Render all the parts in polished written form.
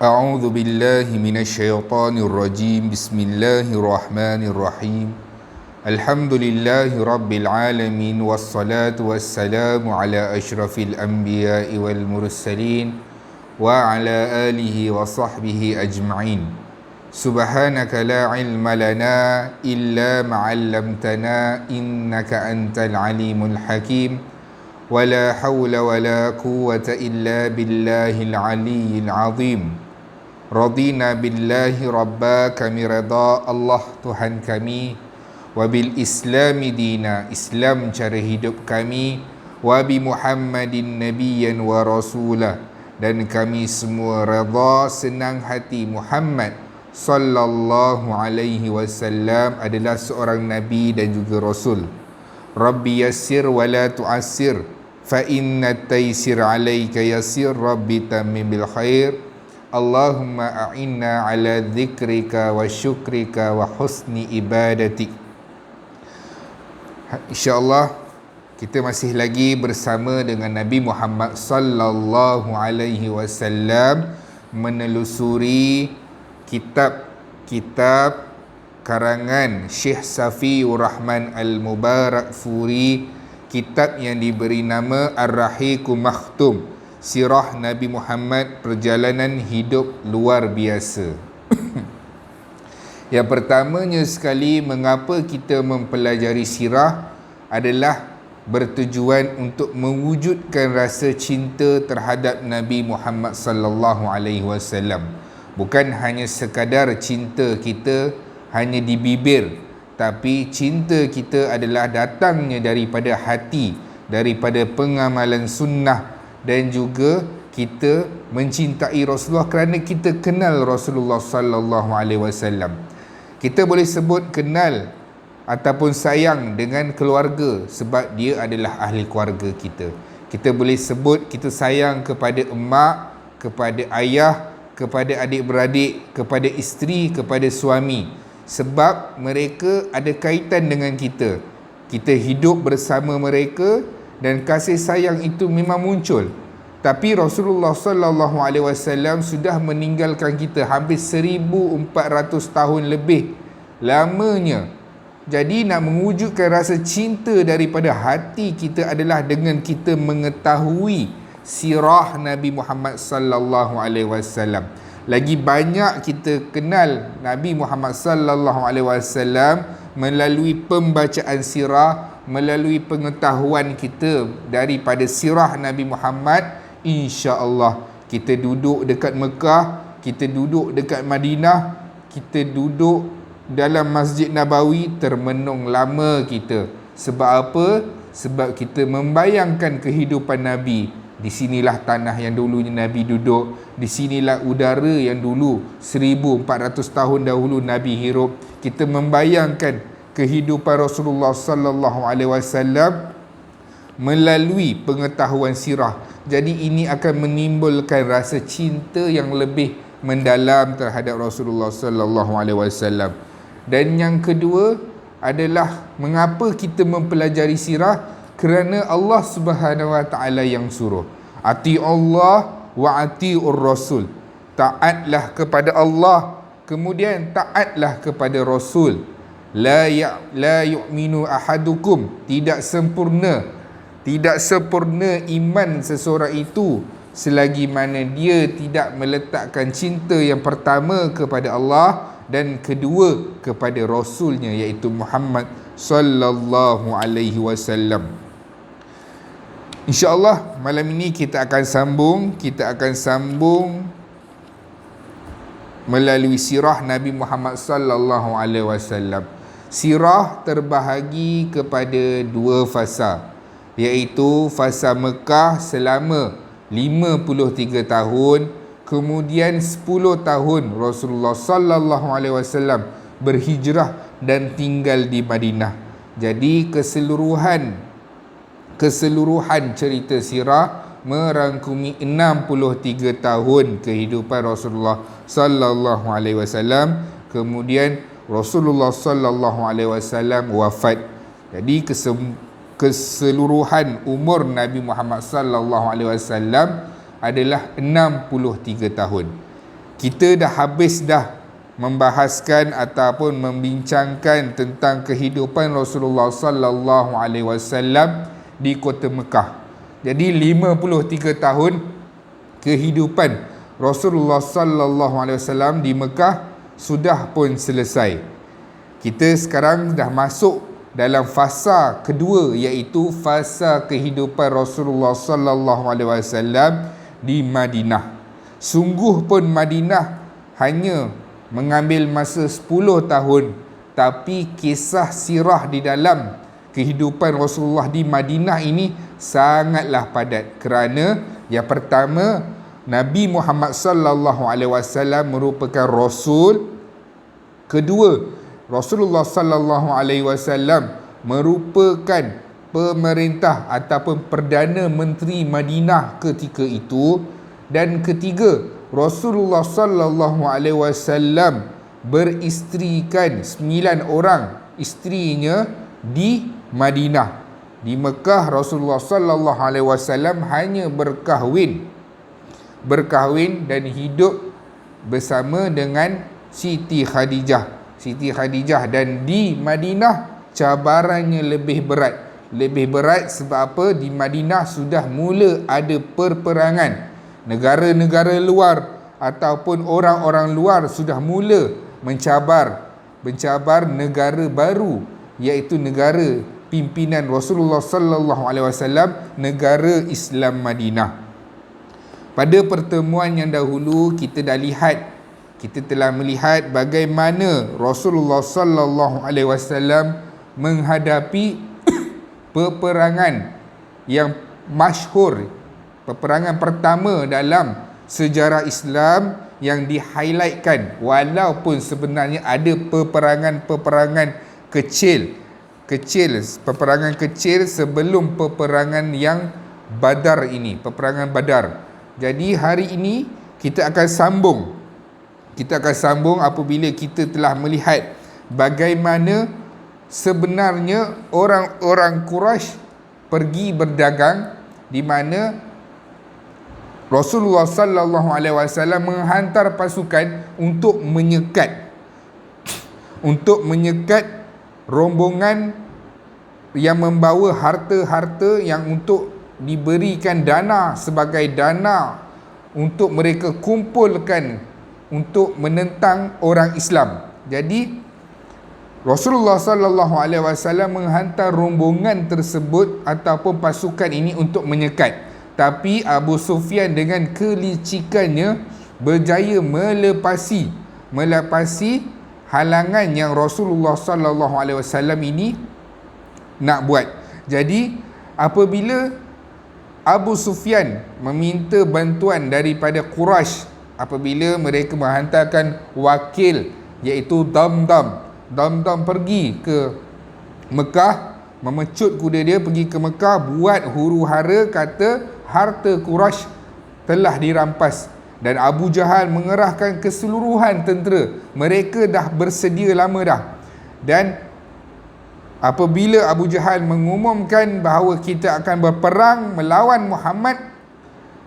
أعوذ بالله من الشيطان الرجيم بسم الله الرحمن الرحيم الحمد لله رب العالمين والصلاة والسلام على أشرف الأنبياء والمرسلين وعلى آله وصحبه أجمعين سبحانك لا علم لنا إلا ما علمتنا إنك أنت العليم الحكيم ولا حول ولا قوة إلا بالله العلي العظيم Radina billahi rabba, kami redha Allah Tuhan kami, wa bil islami dina, Islam cara hidup kami, wa bi Muhammadin nabiyyan wa rasulah, dan kami semua redha senang hati Muhammad sallallahu alaihi wasallam adalah seorang nabi dan juga rasul. Rabbi yassir wa la tu'assir fa inna at-taysir alayka yassir, Rabbi tammim bil khair. Allahumma a'inna ala dzikrika wa syukrika wa husni ibadatik. InsyaAllah kita masih lagi bersama dengan Nabi Muhammad sallallahu alaihi wasallam menelusuri kitab karangan Syekh Safiur Rahman Al-Mubarakfuri, kitab yang diberi nama Ar-Rahiqul Makhtum, Sirah Nabi Muhammad, perjalanan hidup luar biasa. Yang pertamanya sekali, mengapa kita mempelajari sirah adalah bertujuan untuk mewujudkan rasa cinta terhadap Nabi Muhammad sallallahu alaihi wasallam. Bukan hanya sekadar cinta kita hanya di bibir, tapi cinta kita adalah datangnya daripada hati, daripada pengamalan sunnah, dan juga kita mencintai Rasulullah kerana kita kenal Rasulullah sallallahu alaihi wasallam. Kita boleh sebut kenal ataupun sayang dengan keluarga sebab dia adalah ahli keluarga kita. Kita boleh sebut kita sayang kepada emak, kepada ayah, kepada adik-beradik, kepada isteri, kepada suami, sebab mereka ada kaitan dengan kita. Kita hidup bersama mereka dan kasih sayang itu memang muncul. Tapi Rasulullah sallallahu alaihi wasallam sudah meninggalkan kita hampir 1400 tahun lebih lamanya. Jadi nak mewujudkan rasa cinta daripada hati kita adalah dengan kita mengetahui sirah Nabi Muhammad sallallahu alaihi wasallam. Lagi banyak kita kenal Nabi Muhammad sallallahu alaihi wasallam melalui pembacaan sirah, melalui pengetahuan kita daripada sirah Nabi Muhammad. InsyaAllah kita duduk dekat Mekah, kita duduk dekat Madinah, kita duduk dalam Masjid Nabawi, termenung lama kita. Sebab apa? Sebab kita membayangkan kehidupan Nabi. Di sinilah tanah yang dulunya Nabi duduk, di sinilah udara yang dulu 1400 tahun dahulu Nabi hirup. Kita membayangkan kehidupan Rasulullah sallallahu alaihi wasallam melalui pengetahuan sirah. Jadi ini akan menimbulkan rasa cinta yang lebih mendalam terhadap Rasulullah sallallahu alaihi wasallam. Dan yang kedua adalah mengapa kita mempelajari sirah? Kerana Allah Subhanahu wa taala yang suruh. Ati Allah wa atiur Rasul. Taatlah kepada Allah, kemudian taatlah kepada Rasul. La yu'minu ahadukum, tidak sempurna iman seseorang itu selagi mana dia tidak meletakkan cinta yang pertama kepada Allah dan kedua kepada Rasulnya, iaitu Muhammad sallallahu alaihi wasallam. InsyaAllah malam ini kita akan sambung melalui sirah Nabi Muhammad sallallahu alaihi wasallam. Sirah terbahagi kepada dua fasa, iaitu fasa Mekah selama 53 tahun, kemudian 10 tahun Rasulullah sallallahu alaihi wasallam berhijrah dan tinggal di Madinah. Jadi keseluruhan cerita sirah merangkumi 63 tahun kehidupan Rasulullah sallallahu alaihi wasallam. Kemudian Rasulullah sallallahu alaihi wasallam wafat. Jadi keseluruhan umur Nabi Muhammad sallallahu alaihi wasallam adalah 63 tahun. Kita dah habis dah membahaskan ataupun membincangkan tentang kehidupan Rasulullah sallallahu alaihi wasallam di kota Mekah. Jadi 53 tahun kehidupan Rasulullah sallallahu alaihi wasallam di Mekah sudah pun selesai. Kita sekarang dah masuk dalam fasa kedua, iaitu fasa kehidupan Rasulullah sallallahu alaihi wasallam di Madinah. Sungguh pun Madinah hanya mengambil masa 10 tahun, tapi kisah sirah di dalam kehidupan Rasulullah di Madinah ini sangatlah padat. Kerana yang pertama, Nabi Muhammad sallallahu alaihi wasallam merupakan rasul. Kedua, Rasulullah sallallahu alaihi wasallam merupakan pemerintah ataupun Perdana Menteri Madinah ketika itu. Dan ketiga, Rasulullah sallallahu alaihi wasallam beristerikan 9 orang isterinya di Madinah. Di Mekah Rasulullah sallallahu alaihi wasallam hanya berkahwin dan hidup bersama dengan Siti Khadijah. Dan di Madinah cabarannya lebih berat sebab apa? Di Madinah sudah mula ada perperangan. Negara-negara luar ataupun orang-orang luar sudah mula mencabar negara baru, iaitu negara pimpinan Rasulullah sallallahu alaihi wasallam, negara Islam Madinah. Pada pertemuan yang dahulu kita telah melihat bagaimana Rasulullah sallallahu alaihi wasallam menghadapi peperangan yang masyhur, peperangan pertama dalam sejarah Islam yang di-highlightkan, walaupun sebenarnya ada peperangan kecil, peperangan kecil sebelum peperangan yang Badar ini, peperangan Badar. Jadi hari ini kita akan sambung apabila kita telah melihat bagaimana sebenarnya orang-orang Quraisy pergi berdagang, di mana Rasulullah sallallahu alaihi wasallam menghantar pasukan untuk menyekat rombongan yang membawa harta-harta yang untuk diberikan dana, sebagai dana untuk mereka kumpulkan untuk menentang orang Islam. Jadi Rasulullah sallallahu alaihi wasallam menghantar rombongan tersebut ataupun pasukan ini untuk menyekat. Tapi Abu Sufyan dengan kelicikannya berjaya melepasi halangan yang Rasulullah sallallahu alaihi wasallam ini nak buat. Jadi apabila Abu Sufyan meminta bantuan daripada Quraisy, apabila mereka menghantarkan wakil, iaitu Damdam pergi ke Mekah, memecut kuda dia pergi ke Mekah, buat huru-hara kata harta Quraisy telah dirampas. Dan Abu Jahal mengerahkan keseluruhan tentera. Mereka dah bersedia lama dah. Dan apabila Abu Jahal mengumumkan bahawa kita akan berperang melawan Muhammad,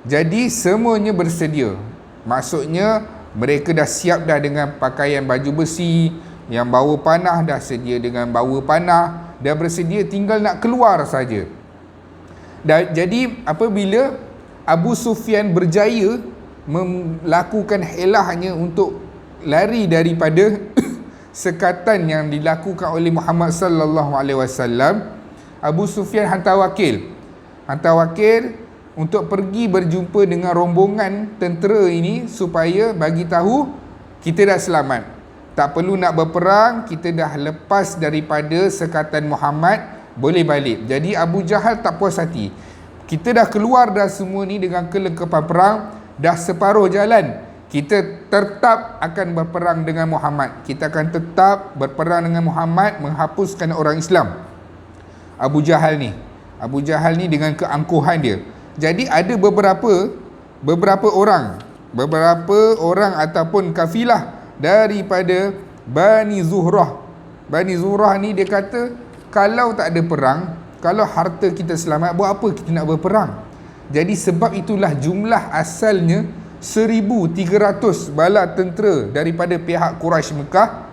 jadi semuanya bersedia. Maksudnya mereka dah siap dah dengan pakaian baju besi, yang bawa panah dah sedia dengan bawa panah, dah bersedia, tinggal nak keluar saja. Jadi apabila Abu Sufyan berjaya melakukan helahnya untuk lari daripada sekatan yang dilakukan oleh Muhammad sallallahu alaihi wasallam, Abu Sufyan hantar wakil untuk pergi berjumpa dengan rombongan tentera ini supaya bagi tahu kita dah selamat, tak perlu nak berperang, kita dah lepas daripada sekatan Muhammad, boleh balik. Jadi Abu Jahal tak puas hati. Kita dah keluar dah semua ni dengan kelengkapan perang, dah separuh jalan, kita tetap akan berperang dengan Muhammad. Kita akan tetap berperang dengan Muhammad, menghapuskan orang Islam. Abu Jahal ni dengan keangkuhan dia. Jadi ada beberapa orang ataupun kafilah daripada Bani Zuhrah. Bani Zuhrah ni dia kata, kalau tak ada perang, kalau harta kita selamat, buat apa kita nak berperang? Jadi sebab itulah jumlah asalnya 1,300 bala tentera daripada pihak Quraisy Mekah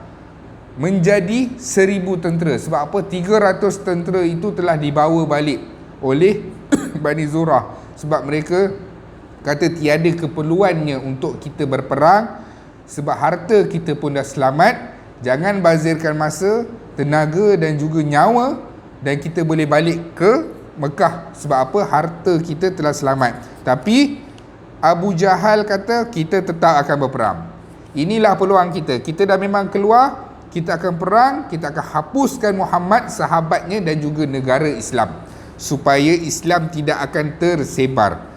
menjadi 1,000 tentera. Sebab apa? 300 tentera itu telah dibawa balik oleh Bani Zurah. Sebab mereka kata tiada keperluannya untuk kita berperang, sebab harta kita pun dah selamat. Jangan bazirkan masa, tenaga dan juga nyawa, dan kita boleh balik ke Mekah. Sebab apa? Harta kita telah selamat. Tapi Abu Jahal kata kita tetap akan berperang. Inilah peluang kita. Kita dah memang keluar, kita akan perang, kita akan hapuskan Muhammad, sahabatnya dan juga negara Islam, supaya Islam tidak akan tersebar.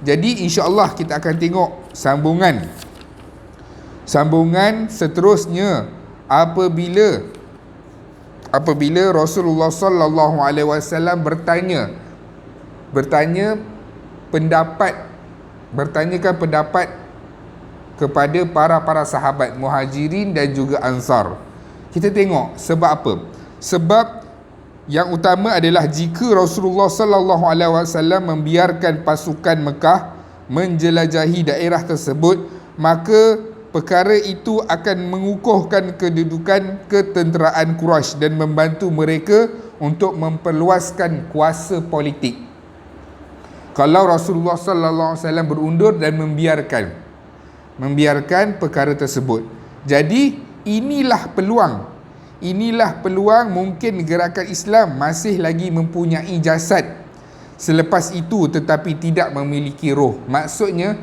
Jadi insya-Allah kita akan tengok sambungan seterusnya apabila Rasulullah sallallahu alaihi wasallam bertanyakan pendapat kepada para sahabat Muhajirin dan juga Ansar. Kita tengok sebab apa? Sebab yang utama adalah jika Rasulullah sallallahu alaihi wasallam membiarkan pasukan Mekah menjelajahi daerah tersebut, maka perkara itu akan mengukuhkan kedudukan ketenteraan Quraisy dan membantu mereka untuk memperluaskan kuasa politik. Kalau Rasulullah sallallahu alaihi wasallam berundur dan membiarkan perkara tersebut. Jadi inilah peluang mungkin gerakan Islam masih lagi mempunyai jasad selepas itu tetapi tidak memiliki roh. Maksudnya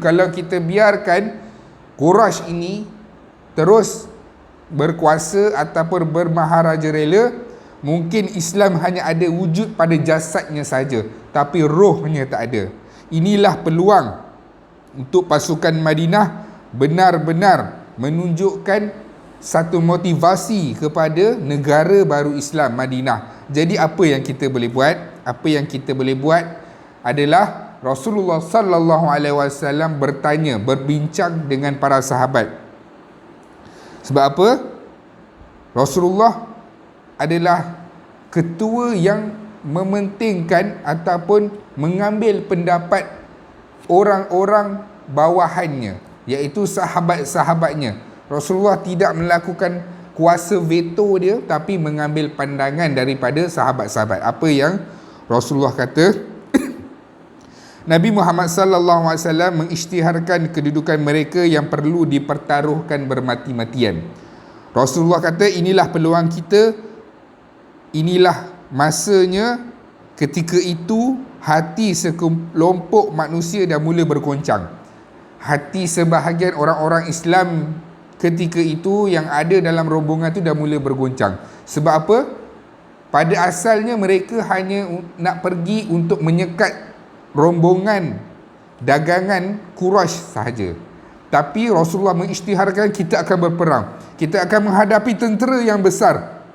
kalau kita biarkan Quraisy ini terus berkuasa ataupun bermaharaja rela, mungkin Islam hanya ada wujud pada jasadnya saja, tapi rohnya tak ada. Inilah peluang untuk pasukan Madinah benar-benar menunjukkan satu motivasi kepada negara baru Islam Madinah. Jadi apa yang kita boleh buat? Apa yang kita boleh buat adalah Rasulullah sallallahu alaihi wasallam berbincang dengan para sahabat. Sebab apa? Rasulullah adalah ketua yang mementingkan ataupun mengambil pendapat orang-orang bawahannya, iaitu sahabat-sahabatnya. Rasulullah tidak melakukan kuasa veto dia, tapi mengambil pandangan daripada sahabat-sahabat. Apa yang Rasulullah kata? Nabi Muhammad sallallahu alaihi wasallam mengisytiharkan kedudukan mereka yang perlu dipertaruhkan bermati-matian. Rasulullah kata inilah peluang kita, inilah masanya. Ketika itu hati sekelompok manusia dah mula bergoncang. Hati sebahagian orang-orang Islam ketika itu yang ada dalam rombongan tu dah mula bergoncang. Sebab apa? Pada asalnya mereka hanya nak pergi untuk menyekat rombongan dagangan Quraisy sahaja. Tapi Rasulullah mengisytiharkan kita akan berperang, kita akan menghadapi tentera yang besar.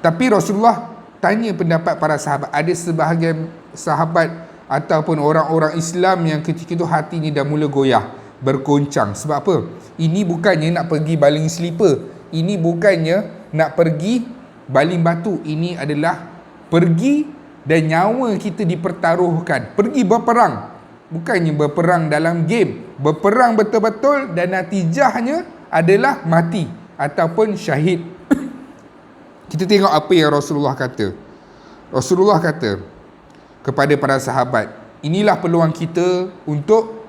Tapi Rasulullah tanya pendapat para sahabat. Ada sebahagian sahabat ataupun orang-orang Islam yang ketika itu hatinya dah mula goyah, bergoncang. Sebab apa? Ini bukannya nak pergi baling selipar, ini bukannya nak pergi baling batu, ini adalah pergi dan nyawa kita dipertaruhkan, pergi berperang. Bukannya berperang dalam game, berperang betul-betul dan natijahnya adalah mati ataupun syahid. Kita tengok apa yang Rasulullah kata. Rasulullah kata kepada para sahabat, inilah peluang kita untuk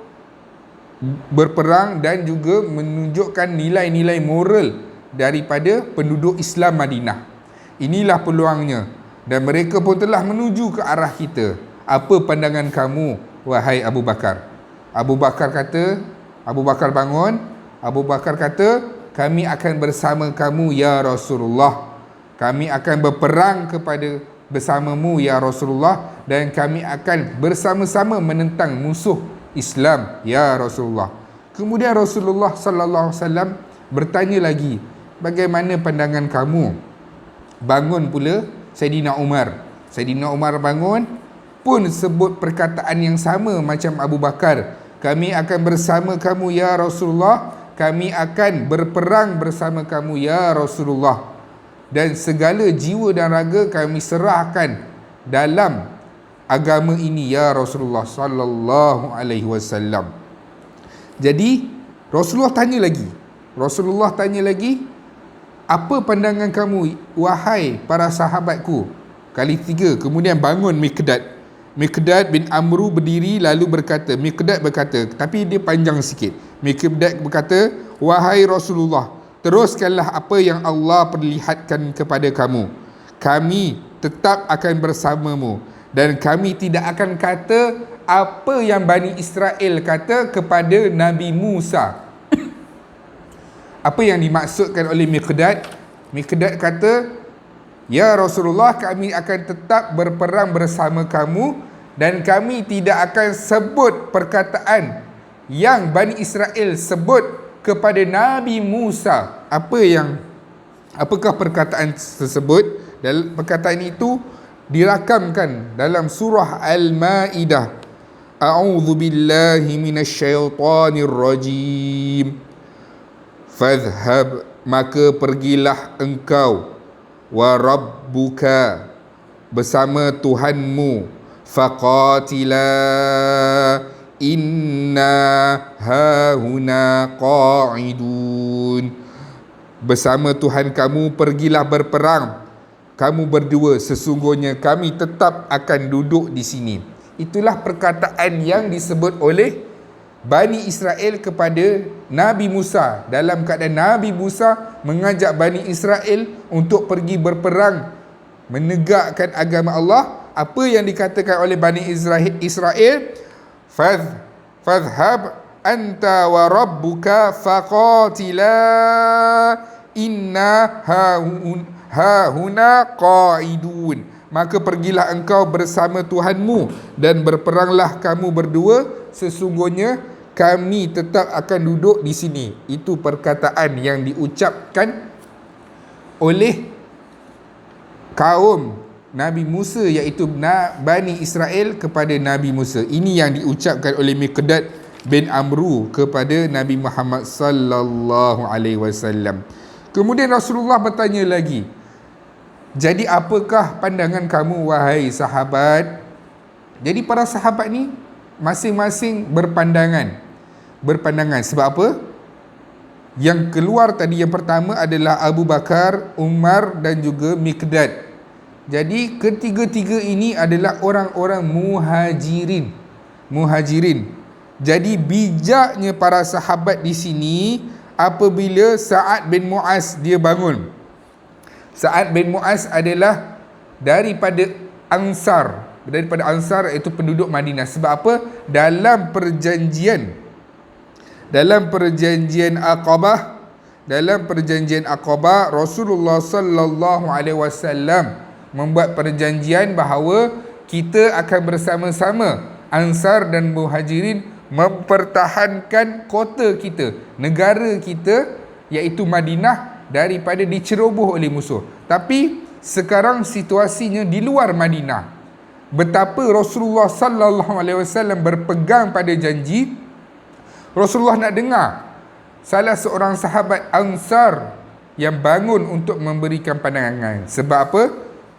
berperang dan juga menunjukkan nilai-nilai moral daripada penduduk Islam Madinah. Inilah peluangnya. Dan mereka pun telah menuju ke arah kita. Apa pandangan kamu, wahai Abu Bakar? Abu Bakar bangun. Abu Bakar kata, kami akan bersama kamu ya Rasulullah. Kami akan berperang bersamamu ya Rasulullah, dan kami akan bersama-sama menentang musuh Islam ya Rasulullah. Kemudian Rasulullah sallallahu alaihi wasallam bertanya lagi, bagaimana pandangan kamu? Bangun pula Saidina Umar. Saidina Umar bangun pun sebut perkataan yang sama macam Abu Bakar. Kami akan bersama kamu ya Rasulullah. Kami akan berperang bersama kamu ya Rasulullah. Dan segala jiwa dan raga kami serahkan dalam agama ini ya Rasulullah sallallahu alaihi wasallam. Jadi Rasulullah tanya lagi, apa pandangan kamu wahai para sahabatku? Kali 3. Kemudian bangun Miqdad bin Amru berdiri lalu berkata, Miqdad berkata, tapi dia panjang sikit. Miqdad berkata, wahai Rasulullah, teruskanlah apa yang Allah perlihatkan kepada kamu. Kami tetap akan bersamamu dan kami tidak akan kata apa yang Bani Israel kata kepada Nabi Musa. Apa yang dimaksudkan oleh Miqdad? Miqdad kata, ya Rasulullah, kami akan tetap berperang bersama kamu dan kami tidak akan sebut perkataan yang Bani Israel sebut kepada Nabi Musa. Apakah perkataan tersebut? Dalam perkataan itu dirakamkan dalam surah Al-Maidah. A'udzu billahi minasyaitonir rajim. Fadhhab, maka pergilah engkau, wa rabbuka, bersama Tuhanmu, faqatila inna hahuna qa'idun, bersama Tuhan kamu pergilah berperang, kamu berdua, sesungguhnya kami tetap akan duduk di sini. Itulah perkataan yang disebut oleh Bani Israel kepada Nabi Musa, dalam keadaan Nabi Musa mengajak Bani Israel untuk pergi berperang menegakkan agama Allah. Apa yang dikatakan oleh Bani Israel? Fadhhab anta wa rabbuka faqatila inna hahuna qa'idun. Maka pergilah engkau bersama Tuhanmu dan berperanglah kamu berdua, sesungguhnya kami tetap akan duduk di sini. Itu perkataan yang diucapkan oleh kaum Nabi Musa, iaitu Bani Israel kepada Nabi Musa. Ini yang diucapkan oleh Miqdad bin Amru kepada Nabi Muhammad sallallahu alaihi wasallam. Kemudian Rasulullah bertanya lagi, jadi apakah pandangan kamu wahai sahabat? Jadi para sahabat ni masing-masing berpandangan. Sebab apa? Yang keluar tadi, yang pertama adalah Abu Bakar, Umar dan juga Miqdad. Jadi ketiga-tiga ini adalah orang-orang muhajirin. Jadi bijaknya para sahabat di sini apabila Sa'ad bin Mu'az dia bangun. Sa'ad bin Mu'az adalah daripada Ansar, iaitu penduduk Madinah. Sebab apa? Dalam perjanjian Aqabah, Rasulullah sallallahu alaihi wasallam membuat perjanjian bahawa kita akan bersama-sama Ansar dan Muhajirin mempertahankan kota kita, negara kita, iaitu Madinah, daripada diceroboh oleh musuh. Tapi sekarang situasinya di luar Madinah. Betapa Rasulullah sallallahu alaihi wasallam berpegang pada janji. Rasulullah nak dengar salah seorang sahabat Ansar yang bangun untuk memberikan pandangan. Sebab apa?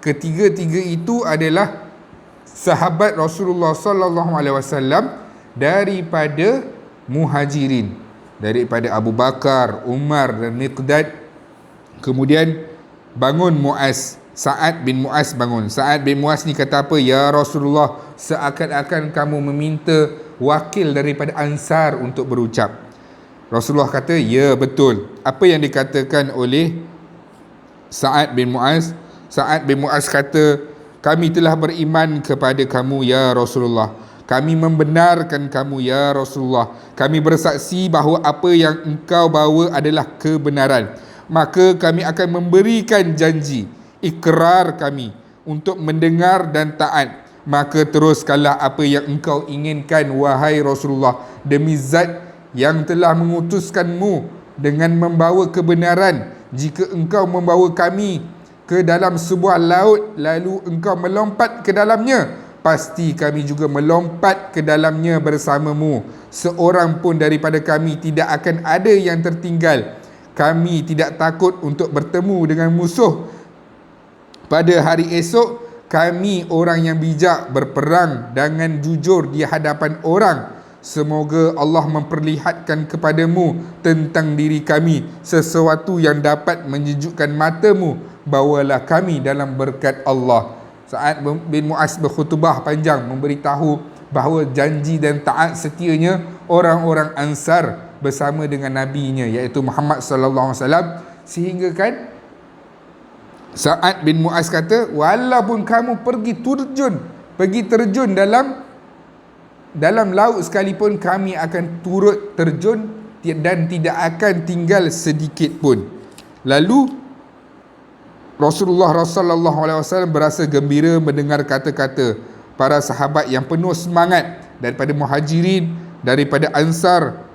Ketiga-tiga itu adalah sahabat Rasulullah sallallahu alaihi wasallam daripada Muhajirin, daripada Abu Bakar, Umar dan Miqdad. Kemudian bangun Sa'ad bin Mu'az bangun. Sa'ad bin Mu'az ni kata apa? Ya Rasulullah, seakan-akan kamu meminta wakil daripada Ansar untuk berucap. Rasulullah kata, ya betul. Apa yang dikatakan oleh Sa'ad bin Mu'az? Sa'ad bin Mu'az kata, kami telah beriman kepada kamu ya Rasulullah. Kami membenarkan kamu ya Rasulullah. Kami bersaksi bahawa apa yang engkau bawa adalah kebenaran. Maka kami akan memberikan janji, ikrar kami untuk mendengar dan taat. Maka teruskanlah apa yang engkau inginkan wahai Rasulullah, demi zat yang telah mengutuskanmu dengan membawa kebenaran. Jika engkau membawa kami ke dalam sebuah laut lalu engkau melompat ke dalamnya, pasti kami juga melompat ke dalamnya bersamamu. Seorang pun daripada kami tidak akan ada yang tertinggal. Kami tidak takut untuk bertemu dengan musuh pada hari esok kami orang yang bijak berperang dengan jujur di hadapan orang. Semoga Allah memperlihatkan kepadamu tentang diri kami sesuatu yang dapat menyejukkan matamu. Bawalah kami dalam berkat Allah. Sa'ad bin Mu'az berkhutbah panjang memberitahu bahawa janji dan taat setianya orang-orang Ansar bersama dengan nabinya iaitu Muhammad sallallahu alaihi wasallam, sehingga kan Sa'ad bin Mu'az kata, walaupun kamu pergi terjun dalam laut sekalipun, kami akan turut terjun dan tidak akan tinggal sedikit pun. Lalu Rasulullah sallallahu alaihi wasallam berasa gembira mendengar kata-kata para sahabat yang penuh semangat daripada Muhajirin, daripada Ansar.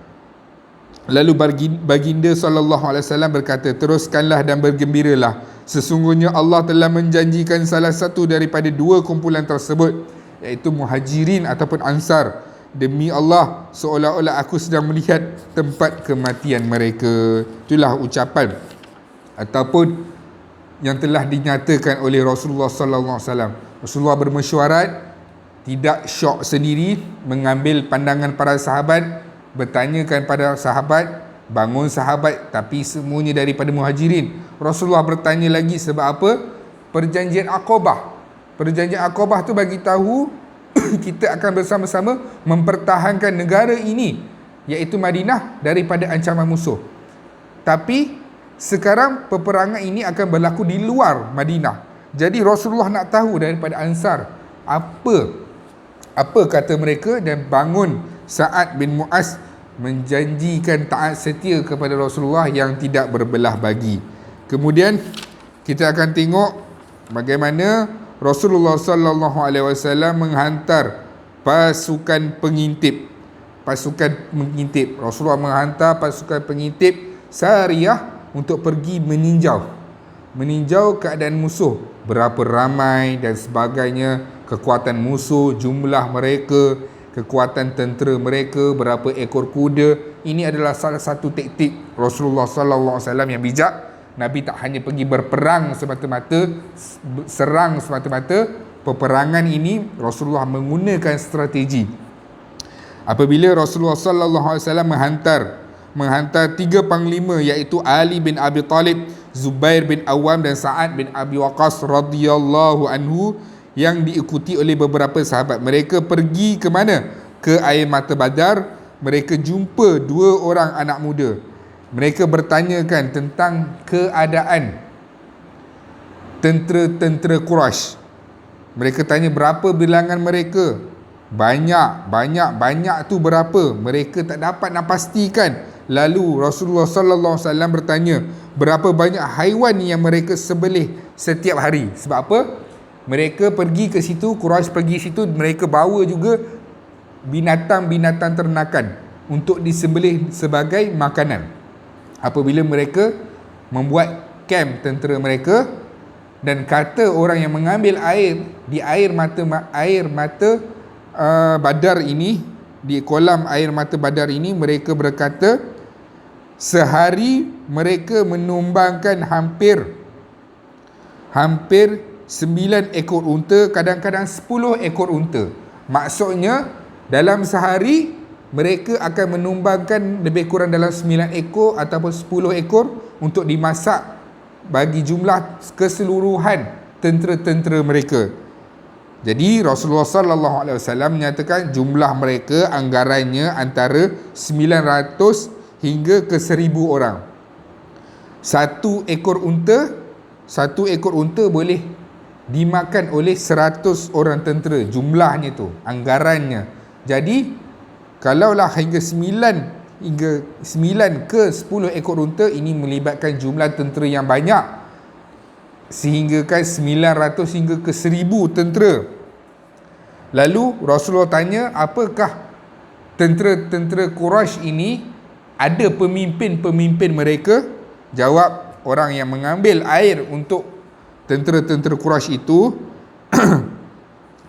Lalu baginda sallallahu alaihi wasallam berkata, teruskanlah dan bergembiralah. Sesungguhnya Allah telah menjanjikan salah satu daripada dua kumpulan tersebut, iaitu Muhajirin ataupun Ansar. Demi Allah, seolah-olah aku sedang melihat tempat kematian mereka. Itulah ucapan ataupun yang telah dinyatakan oleh Rasulullah sallallahu alaihi wasallam. Rasulullah bermesyuarat, tidak syok sendiri, mengambil pandangan para sahabat, bertanyakan pada sahabat, bangun sahabat, tapi semuanya daripada Muhajirin. Rasulullah bertanya lagi, sebab apa? Perjanjian Aqabah. Perjanjian Aqabah tu bagi tahu kita akan bersama-sama mempertahankan negara ini, iaitu Madinah, daripada ancaman musuh. Tapi sekarang peperangan ini akan berlaku di luar Madinah. Jadi Rasulullah nak tahu daripada Ansar apa kata mereka, dan bangun Sa'ad bin Mu'az menjanjikan taat setia kepada Rasulullah yang tidak berbelah bagi. Kemudian kita akan tengok bagaimana Rasulullah sallallahu alaihi wasallam menghantar pasukan pengintip. Rasulullah menghantar pasukan pengintip Sariyah untuk pergi meninjau keadaan musuh, berapa ramai dan sebagainya, kekuatan musuh, jumlah mereka, kekuatan tentera mereka, berapa ekor kuda. Ini adalah salah satu taktik Rasulullah sallallahu alaihi wasallam yang bijak. Nabi tak hanya pergi berperang semata-mata, serang semata-mata. Peperangan ini Rasulullah menggunakan strategi. Apabila Rasulullah sallallahu alaihi wasallam menghantar tiga panglima, iaitu Ali bin Abi Talib, Zubair bin Awam dan Sa'ad bin Abi Waqqas radhiyallahu anhu, yang diikuti oleh beberapa sahabat. Mereka pergi ke mana? Ke air mata Badar. Mereka jumpa dua orang anak muda. Mereka bertanyakan tentang keadaan tentera Quraisy. Mereka tanya berapa bilangan mereka. Banyak tu berapa? Mereka tak dapat nak pastikan. Lalu Rasulullah sallallahu alaihi wasallam bertanya, berapa banyak haiwan yang mereka sembelih setiap hari? Sebab apa? Mereka pergi ke situ, Quraisy pergi situ, mereka bawa juga binatang-binatang ternakan untuk disembelih sebagai makanan. Apabila mereka membuat kem tentera mereka, dan kata orang yang mengambil air di air mata Badar ini, di kolam air mata Badar ini, mereka berkata sehari mereka menumbangkan hampir 9 ekor unta, kadang-kadang 10 ekor unta. Maksudnya dalam sehari mereka akan menumbangkan lebih kurang dalam 9 ekor ataupun 10 ekor untuk dimasak bagi jumlah keseluruhan tentera-tentera mereka. Jadi Rasulullah sallallahu alaihi wasallam menyatakan jumlah mereka anggarannya antara 900 hingga ke 1000 orang. Satu ekor unta boleh dimakan oleh 100 orang tentera, jumlahnya tu, anggarannya. Jadi kalaulah hingga 9 ke 10 ekor unta, ini melibatkan jumlah tentera yang banyak, sehinggakan 900 hingga ke 1000 tentera. Lalu Rasulullah tanya, apakah tentera-tentera Quraisy ini ada pemimpin-pemimpin mereka? Jawab orang yang mengambil air untuk tentera-tentera Quraisy itu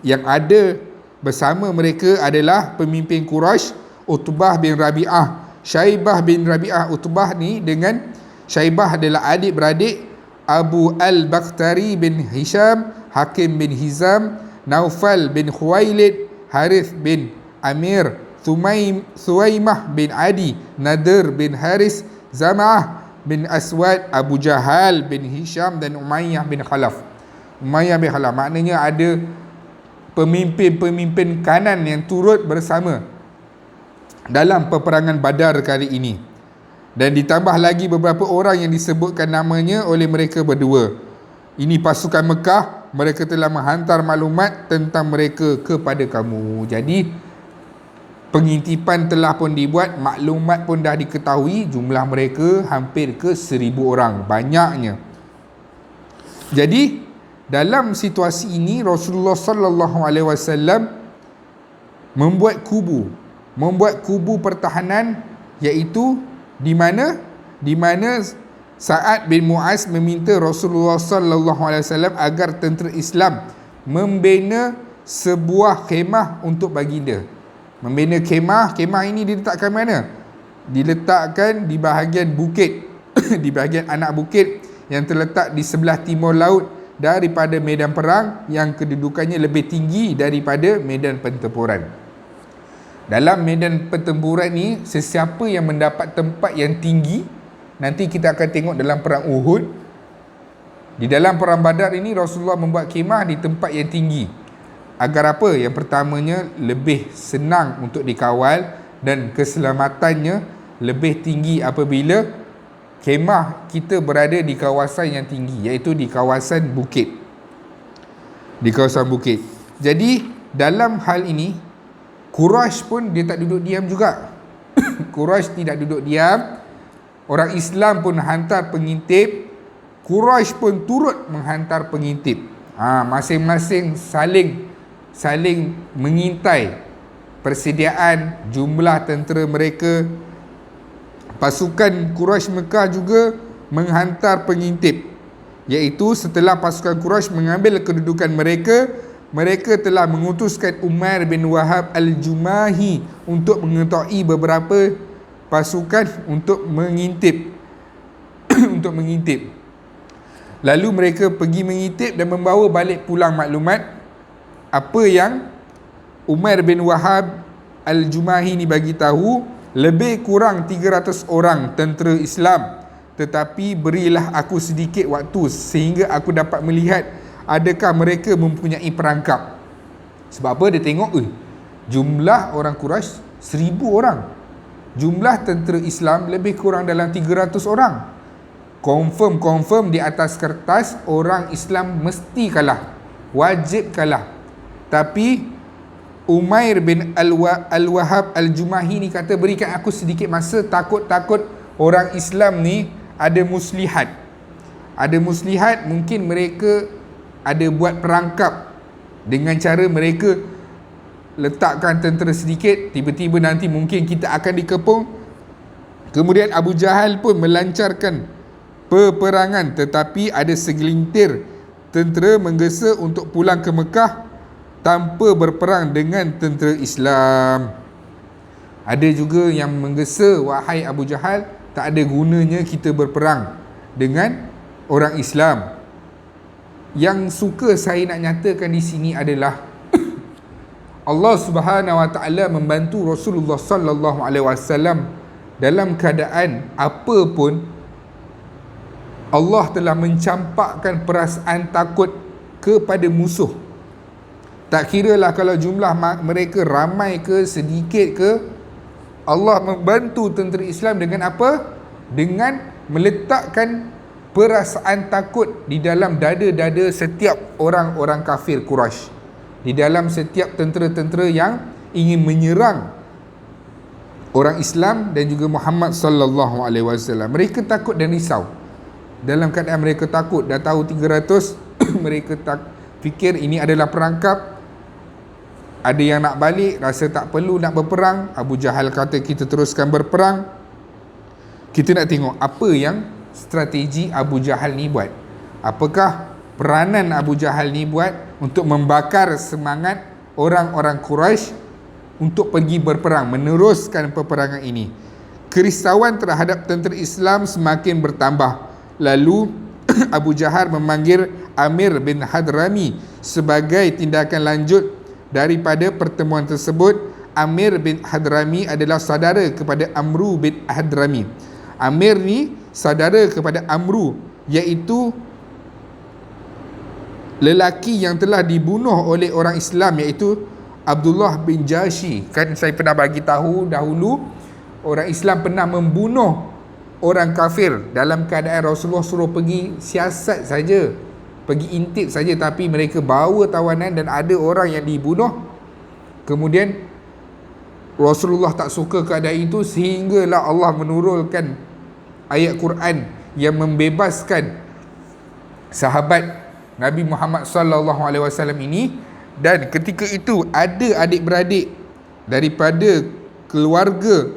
yang ada bersama mereka adalah pemimpin Quraisy Utbah bin Rabi'ah, Syaibah bin Rabi'ah. Utbah ni dengan Syaibah adalah adik-beradik Abu Al-Bakhtari bin Hisham, Hakim bin Hizam, Naufal bin Khuwailid, Harith bin Amir, Thuwaimah bin Adi, Nadir bin Haris, Zama'ah bin Aswad, Abu Jahal bin Hisham dan Umayyah bin Khalaf. Umayyah bin Khalaf maknanya ada pemimpin-pemimpin kanan yang turut bersama dalam peperangan Badar kali ini. Dan ditambah lagi beberapa orang yang disebutkan namanya oleh mereka berdua. Ini pasukan Mekah, mereka telah menghantar maklumat tentang mereka kepada kamu. Jadi pengintipan telah pun dibuat, maklumat pun dah diketahui, jumlah mereka hampir ke 1,000 orang, banyaknya. Jadi dalam situasi ini Rasulullah sallallahu alaihi wasallam membuat kubu pertahanan, iaitu di mana Sa'ad bin Mu'az meminta Rasulullah sallallahu alaihi wasallam agar tentera Islam membina sebuah khemah untuk baginda. Membina khemah ini diletakkan mana? Diletakkan di bahagian bukit di bahagian anak bukit yang terletak di sebelah timur laut daripada medan perang, yang kedudukannya lebih tinggi daripada medan pertempuran. Dalam medan pertempuran ni, sesiapa yang mendapat tempat yang tinggi, nanti kita akan tengok dalam perang Uhud. Di dalam perang Badar ini Rasulullah membuat khemah di tempat yang tinggi. Agar apa? Yang pertamanya lebih senang untuk dikawal dan keselamatannya lebih tinggi apabila khemah kita berada di kawasan yang tinggi, iaitu di kawasan bukit. Di kawasan bukit. Jadi dalam hal ini Quraisy pun dia tak duduk diam juga. Quraisy tidak duduk diam. Orang Islam pun hantar pengintip, Quraisy pun turut menghantar pengintip. Masing-masing saling mengintai persediaan jumlah tentera mereka. Pasukan Quraisy Mekah juga menghantar pengintip, iaitu setelah pasukan Quraisy mengambil kedudukan mereka, mereka telah mengutuskan Umair bin Wahab al-Jumahi untuk mengetahui beberapa pasukan untuk mengintip. Untuk mengintip. Lalu mereka pergi mengintip dan membawa balik pulang maklumat apa yang Umair bin Wahab al-Jumahi ni bagi tahu. Lebih kurang 300 orang tentera Islam, tetapi berilah aku sedikit waktu sehingga aku dapat melihat adakah mereka mempunyai perangkap. Sebab apa? Dia tengok jumlah orang Quraisy 1,000 orang, jumlah tentera Islam lebih kurang dalam 300 orang. Confirm di atas kertas orang Islam mesti kalah, wajib kalah. Tapi Umair bin Al-Wahab Al-Jumahi ni kata, berikan aku sedikit masa, takut orang Islam ni ada muslihat. Ada muslihat, mungkin mereka ada buat perangkap dengan cara mereka letakkan tentera sedikit, tiba-tiba nanti mungkin kita akan dikepung. Kemudian Abu Jahal pun melancarkan peperangan, tetapi ada segelintir tentera menggesa untuk pulang ke Mekah tanpa berperang dengan tentera Islam. Ada juga yang menggesa, wahai Abu Jahal, tak ada gunanya kita berperang dengan orang Islam. Yang suka saya nak nyatakan di sini adalah Allah Subhanahu Wa Taala membantu Rasulullah sallallahu alaihi wasallam dalam keadaan apa pun. Allah telah mencampakkan perasaan takut kepada musuh. Tak kiralah kalau jumlah mereka ramai ke sedikit ke, Allah membantu tentera Islam dengan apa? Dengan meletakkan perasaan takut di dalam dada-dada setiap orang-orang kafir Quraisy, di dalam setiap tentera-tentera yang ingin menyerang orang Islam dan juga Muhammad sallallahu alaihi wasallam. Mereka takut dan risau. Dalam keadaan mereka takut, dah tahu 300 mereka fikir ini adalah perangkap. Ada yang nak balik, rasa tak perlu nak berperang. Abu Jahal kata kita teruskan berperang. Kita nak tengok apa yang strategi Abu Jahal ni buat. Apakah peranan Abu Jahal ni buat untuk membakar semangat orang-orang Quraisy untuk pergi berperang, meneruskan peperangan ini. Kerisauan terhadap tentera Islam semakin bertambah. Lalu Abu Jahal memanggil Amir bin Hadrami sebagai tindakan lanjut daripada pertemuan tersebut. Amir bin Hadrami adalah saudara kepada Amru bin Hadrami. Amir ni saudara kepada Amru, iaitu lelaki yang telah dibunuh oleh orang Islam, iaitu Abdullah bin Jashi. Kan saya pernah bagi tahu dahulu, orang Islam pernah membunuh orang kafir dalam keadaan Rasulullah suruh pergi siasat saja, pergi intip saja, tapi mereka bawa tawanan dan ada orang yang dibunuh. Kemudian Rasulullah tak suka keadaan itu, sehinggalah Allah menurunkan ayat Quran yang membebaskan sahabat Nabi Muhammad sallallahu alaihi wasallam ini. Dan ketika itu ada adik-beradik daripada keluarga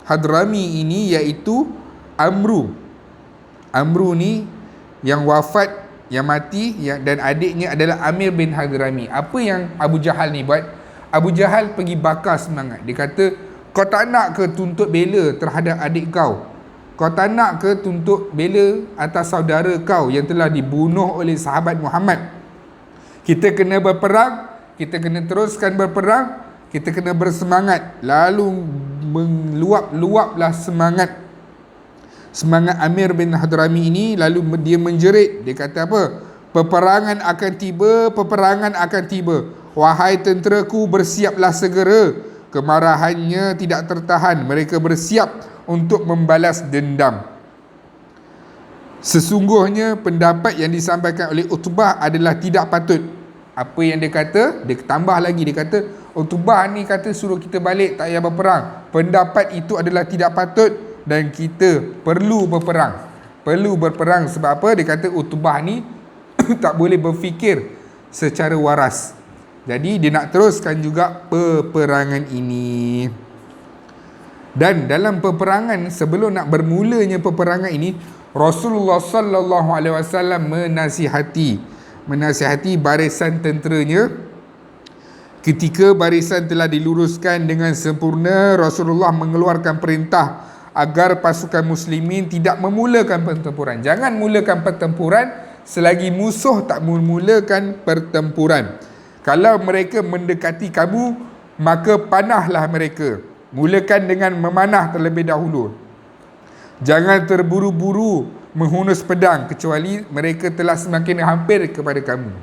Hadrami ini, iaitu Amru ni yang wafat, yang mati, dan adiknya adalah Amir bin Hadrami. Apa yang Abu Jahal ni buat? Abu Jahal pergi bakar semangat. Dia kata, kau tak nak ke tuntut bela terhadap adik kau? Kau tak nak ke tuntut bela atas saudara kau yang telah dibunuh oleh sahabat Muhammad? Kita kena berperang, kita kena teruskan berperang, kita kena bersemangat. Lalu meluap-luaplah semangat Amir bin Hadrami ini. Lalu dia menjerit, dia kata apa? Peperangan akan tiba, peperangan akan tiba. Wahai tenteraku, bersiaplah segera. Kemarahannya tidak tertahan. Mereka bersiap untuk membalas dendam. Sesungguhnya pendapat yang disampaikan oleh Utbah adalah tidak patut. Apa yang dia kata? Dia tambah lagi, dia kata Utbah ni kata suruh kita balik, tak payah berperang. Pendapat itu adalah tidak patut dan kita perlu berperang. Perlu berperang sebab apa? Dia kata Utbah ni tak boleh berfikir secara waras. Jadi dia nak teruskan juga peperangan ini. Dan dalam peperangan, sebelum nak bermulanya peperangan ini, Rasulullah sallallahu alaihi wasallam menasihati barisan tenteranya. Ketika barisan telah diluruskan dengan sempurna, Rasulullah mengeluarkan perintah agar pasukan muslimin tidak memulakan pertempuran. Jangan mulakan pertempuran selagi musuh tak memulakan pertempuran. Kalau mereka mendekati kamu, maka panahlah mereka. Mulakan dengan memanah terlebih dahulu. Jangan terburu-buru menghunus pedang kecuali mereka telah semakin hampir kepada kamu.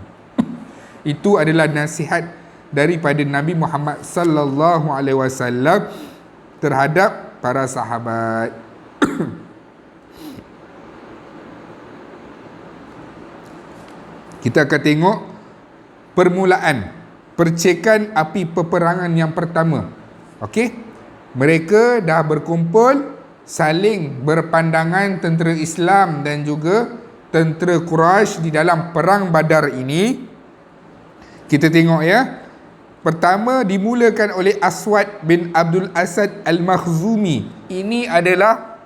Itu adalah nasihat daripada Nabi Muhammad sallallahu alaihi wasallam terhadap para sahabat. Kita akan tengok permulaan percikan api peperangan yang pertama. Okey, mereka dah berkumpul, saling berpandangan, tentera Islam dan juga tentera Quraisy di dalam perang Badar ini. Kita tengok ya. Pertama dimulakan oleh Aswad bin Abdul Asad Al-Makhzumi. Ini adalah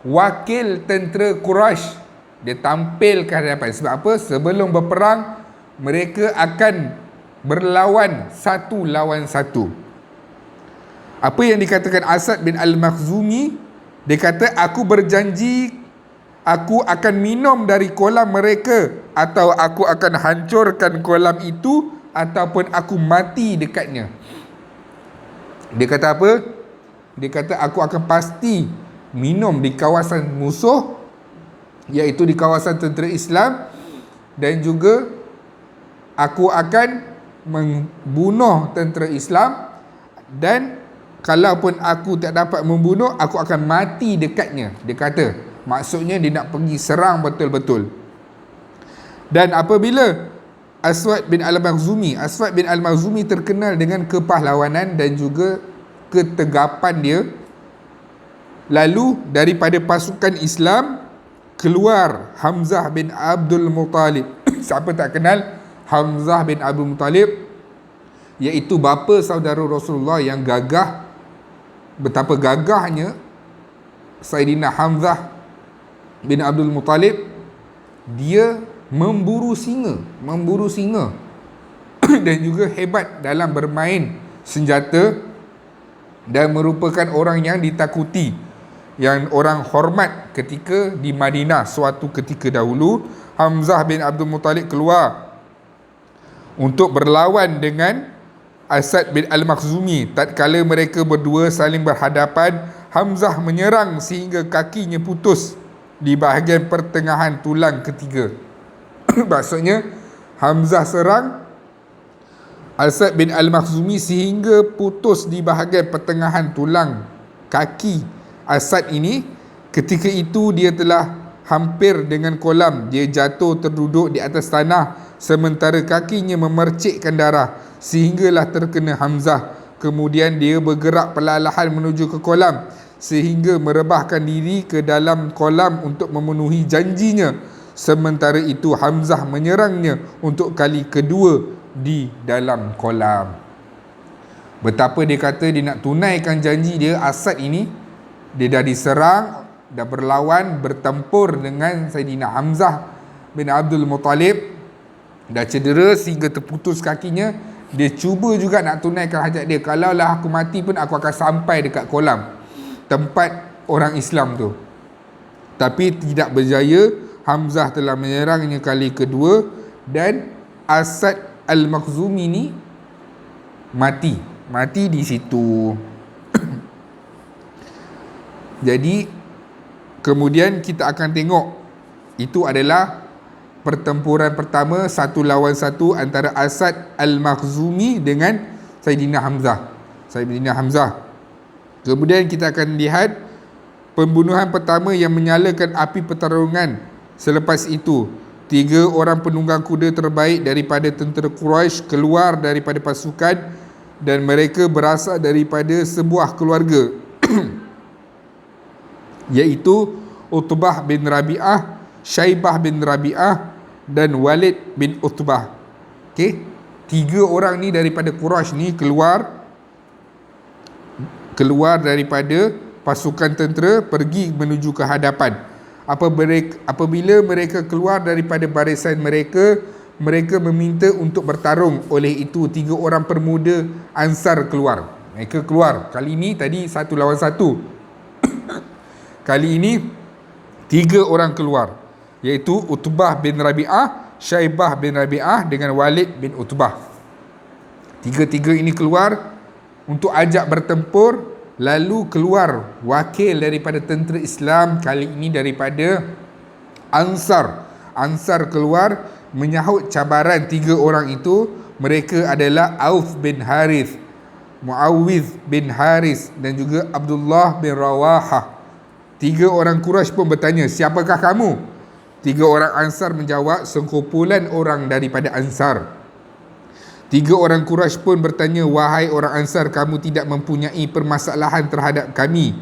wakil tentera Quraisy. Dia tampil ke hadapan. Sebab apa? Sebelum berperang, mereka akan berlawan satu lawan satu. Apa yang dikatakan Asad bin Al-Makhzumi? Dia kata, aku berjanji aku akan minum dari kolam mereka, atau aku akan hancurkan kolam itu, ataupun aku mati dekatnya. Dia kata apa? Dia kata aku akan pasti minum di kawasan musuh, iaitu di kawasan tentera Islam, dan juga aku akan membunuh tentera Islam, dan kalaupun aku tak dapat membunuh, aku akan mati dekatnya. Dia kata, maksudnya dia nak pergi serang betul-betul. Dan apabila Aswad bin Al-Makhzumi terkenal dengan kepahlawanan dan juga ketegapan dia, lalu daripada pasukan Islam keluar Hamzah bin Abdul Muttalib. Siapa tak kenal Hamzah bin Abdul Muttalib? Iaitu bapa saudara Rasulullah yang gagah. Betapa gagahnya Saidina Hamzah bin Abdul Muttalib. Dia memburu singa dan juga hebat dalam bermain senjata dan merupakan orang yang ditakuti yang orang hormat ketika di Madinah suatu ketika dahulu. Hamzah bin Abdul Muttalib keluar untuk berlawan dengan Asad bin Al-Makhzumi. Tatkala mereka berdua saling berhadapan, Hamzah menyerang sehingga kakinya putus di bahagian pertengahan tulang ketiga. Maksudnya Hamzah serang Asad bin Al-Makhzumi sehingga putus di bahagian pertengahan tulang kaki Asad ini. Ketika itu dia telah hampir dengan kolam. Dia jatuh terduduk di atas tanah sementara kakinya memercikkan darah sehinggalah terkena Hamzah. Kemudian dia bergerak perlahan menuju ke kolam sehingga merebahkan diri ke dalam kolam untuk memenuhi janjinya. Sementara itu Hamzah menyerangnya untuk kali kedua di dalam kolam. Betapa dia kata dia nak tunaikan janji dia. Asad ini dia dah diserang, dah berlawan, bertempur dengan Saidina Hamzah bin Abdul Muttalib, dah cedera sehingga terputus kakinya. Dia cuba juga nak tunaikan hajat dia. Kalaulah aku mati pun aku akan sampai dekat kolam tempat orang Islam tu. Tapi tidak berjaya. Hamzah telah menyerangnya kali kedua dan Asad Al-Makhzumi ni mati di situ. Jadi kemudian kita akan tengok itu adalah pertempuran pertama 1 lawan 1 antara Asad Al-Makhzumi dengan Saidina Hamzah. Kemudian kita akan lihat pembunuhan pertama yang menyalakan api pertarungan. Selepas itu 3 orang penunggang kuda terbaik daripada tentera Quraisy keluar daripada pasukan dan mereka berasal daripada sebuah keluarga iaitu Utbah bin Rabi'ah, Syaibah bin Rabi'ah dan Walid bin Utbah. Okey, 3 orang ni daripada Quraisy ni keluar daripada pasukan tentera pergi menuju ke hadapan. Apabila mereka keluar daripada barisan mereka, mereka meminta untuk bertarung. Oleh itu 3 orang pemuda Ansar keluar. Mereka keluar. Kali ini tadi 1 lawan 1. Kali ini 3 orang keluar, iaitu Utbah bin Rabi'ah, Syaibah bin Rabi'ah dengan Walid bin Utbah. 3 ini keluar untuk ajak bertempur. Lalu keluar wakil daripada tentera Islam, kali ini daripada Ansar. Ansar keluar menyahut cabaran 3 orang itu. Mereka adalah Auf bin Harith, Muawidh bin Haris dan juga Abdullah bin Rawahah. 3 orang Quraisy pun bertanya, siapakah kamu? 3 orang Ansar menjawab, sekumpulan orang daripada Ansar. 3 orang Quraisy pun bertanya, wahai orang Ansar, kamu tidak mempunyai permasalahan terhadap kami,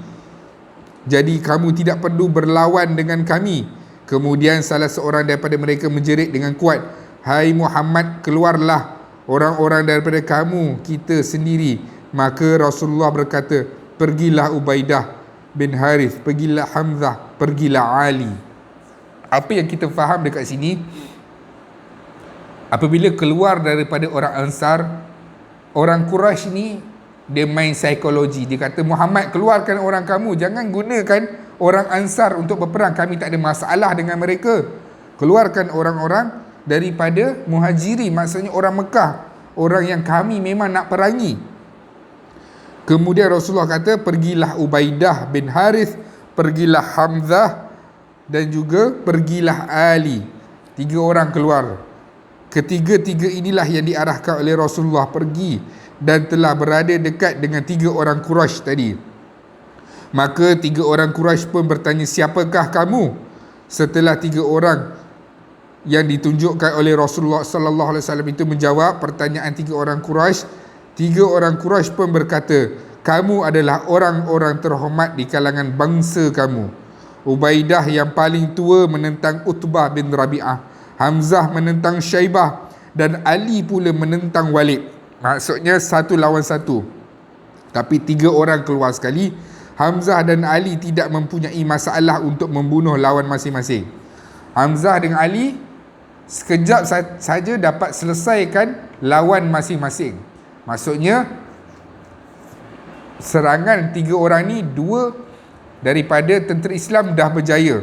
jadi kamu tidak perlu berlawan dengan kami. Kemudian salah seorang daripada mereka menjerit dengan kuat, hai Muhammad, keluarlah orang-orang daripada kamu kita sendiri. Maka Rasulullah berkata, pergilah Ubaidah bin Harith, pergilah Hamzah, pergilah Ali. Apa yang kita faham dekat sini, apabila keluar daripada orang Ansar, orang Quraisy ni dia main psikologi. Dia kata, Muhammad, keluarkan orang kamu, jangan gunakan orang Ansar untuk berperang, kami tak ada masalah dengan mereka. Keluarkan orang-orang daripada Muhajirin, maksudnya orang Mekah, orang yang kami memang nak perangi. Kemudian Rasulullah kata, pergilah Ubaidah bin Harith, pergilah Hamzah dan juga pergilah Ali. 3 orang keluar. Ketiga-tiga inilah yang diarahkan oleh Rasulullah pergi dan telah berada dekat dengan 3 orang Quraisy tadi. Maka 3 orang Quraisy pun bertanya, siapakah kamu? Setelah 3 orang yang ditunjukkan oleh Rasulullah sallallahu alaihi wasallam itu menjawab pertanyaan 3 orang Quraisy, 3 orang Quraisy pun berkata, kamu adalah orang-orang terhormat di kalangan bangsa kamu. Ubaidah yang paling tua menentang Utbah bin Rabi'ah, Hamzah menentang Syaibah dan Ali pula menentang Walid. Maksudnya 1 lawan 1. Tapi 3 orang keluar sekali. Hamzah dan Ali tidak mempunyai masalah untuk membunuh lawan masing-masing. Hamzah dengan Ali sekejap saja dapat selesaikan lawan masing-masing. Maksudnya serangan 3 orang ni 2 daripada tentera Islam dah berjaya,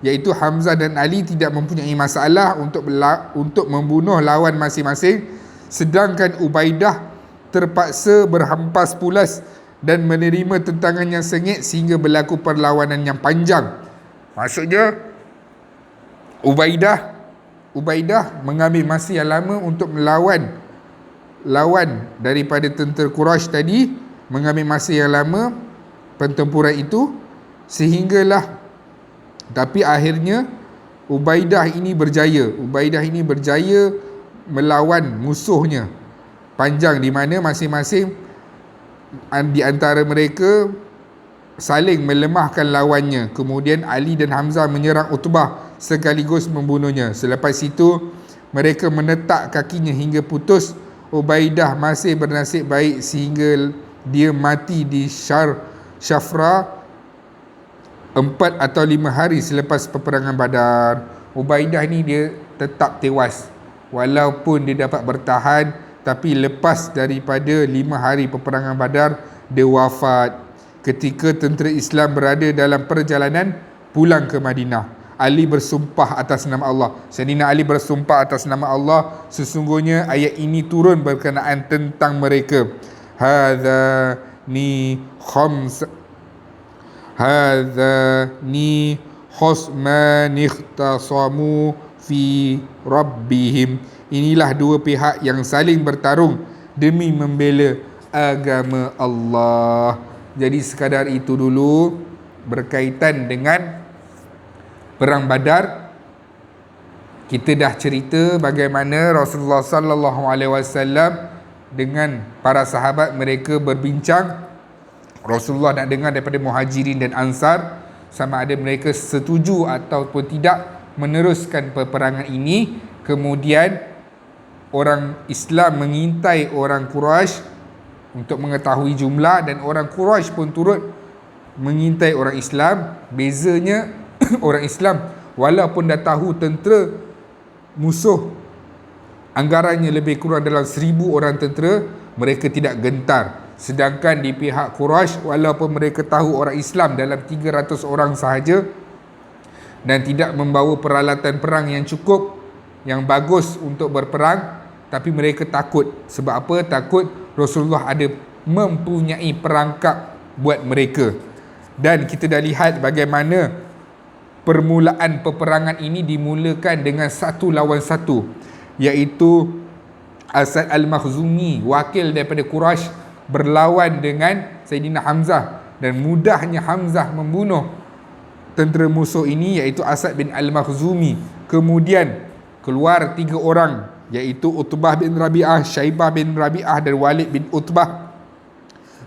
iaitu Hamzah dan Ali tidak mempunyai masalah untuk membunuh lawan masing-masing, sedangkan Ubaidah terpaksa berhampas pulas dan menerima tentangan yang sengit sehingga berlaku perlawanan yang panjang. Maksudnya Ubaidah mengambil masa yang lama untuk melawan daripada tentera Quraisy tadi, mengambil masa yang lama pertempuran itu, sehinggalah tapi akhirnya Ubaidah ini berjaya melawan musuhnya panjang, di mana masing-masing di antara mereka saling melemahkan lawannya. Kemudian Ali dan Hamzah menyerang Utbah sekaligus membunuhnya. Selepas itu mereka menetak kakinya hingga putus. Ubaidah masih bernasib baik sehingga dia mati di Syafra 4 atau 5 hari selepas peperangan Badar. Ubaidah ni dia tetap tewas walaupun dia dapat bertahan, tapi lepas daripada 5 hari peperangan Badar dia wafat ketika tentera Islam berada dalam perjalanan pulang ke Madinah. Ali bersumpah atas nama Allah. Sayyidina Ali bersumpah atas nama Allah, sesungguhnya ayat ini turun berkenaan tentang mereka. Hadani khosman ikhtasamu fi rabbihim. Inilah dua pihak yang saling bertarung demi membela agama Allah. Jadi sekadar itu dulu berkaitan dengan Perang Badar. Kita dah cerita bagaimana Rasulullah sallallahu alaihi wasallam dengan para sahabat mereka berbincang. Rasulullah nak dengar daripada Muhajirin dan Ansar sama ada mereka setuju ataupun tidak meneruskan peperangan ini. Kemudian orang Islam mengintai orang Quraisy untuk mengetahui jumlah, dan orang Quraisy pun turut mengintai orang Islam. Bezanya orang Islam walaupun dah tahu tentera musuh anggarannya lebih kurang dalam 1,000 orang tentera, mereka tidak gentar. Sedangkan di pihak Quraisy walaupun mereka tahu orang Islam dalam 300 orang sahaja dan tidak membawa peralatan perang yang cukup, yang bagus untuk berperang, tapi mereka takut. Sebab apa? Takut Rasulullah ada mempunyai perangkap buat mereka. Dan kita dah lihat bagaimana permulaan peperangan ini dimulakan dengan 1 lawan 1, iaitu Asad Al-Makhzumi, wakil daripada Quraisy, berlawan dengan Sayyidina Hamzah, dan mudahnya Hamzah membunuh tentera musuh ini, iaitu Asad bin Al-Makhzumi. Kemudian keluar 3 orang, iaitu Utbah bin Rabi'ah, Syaibah bin Rabi'ah dan Walid bin Utbah.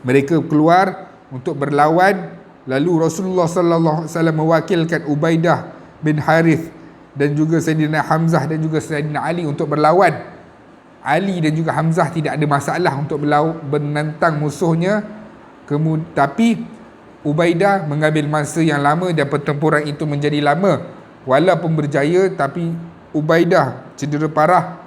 Mereka keluar untuk berlawan. Lalu Rasulullah sallallahu alaihi wasallam mewakilkan Ubaidah bin Harith dan juga Sayyidina Hamzah dan juga Sayyidina Ali untuk berlawan. Ali dan juga Hamzah tidak ada masalah untuk menentang musuhnya. Tapi Ubaidah mengambil masa yang lama dan pertempuran itu menjadi lama. Walaupun berjaya, tapi Ubaidah cedera parah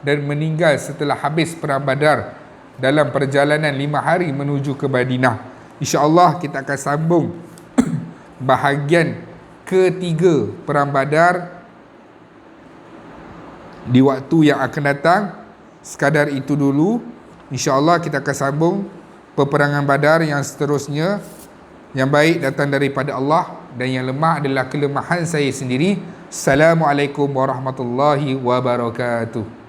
dan meninggal setelah habis perang Badar dalam perjalanan 5 hari menuju ke Madinah. InsyaAllah kita akan sambung bahagian ketiga Perang Badar di waktu yang akan datang. Sekadar itu dulu. InsyaAllah kita akan sambung peperangan Badar yang seterusnya. Yang baik datang daripada Allah dan yang lemah adalah kelemahan saya sendiri. Assalamualaikum warahmatullahi wabarakatuh.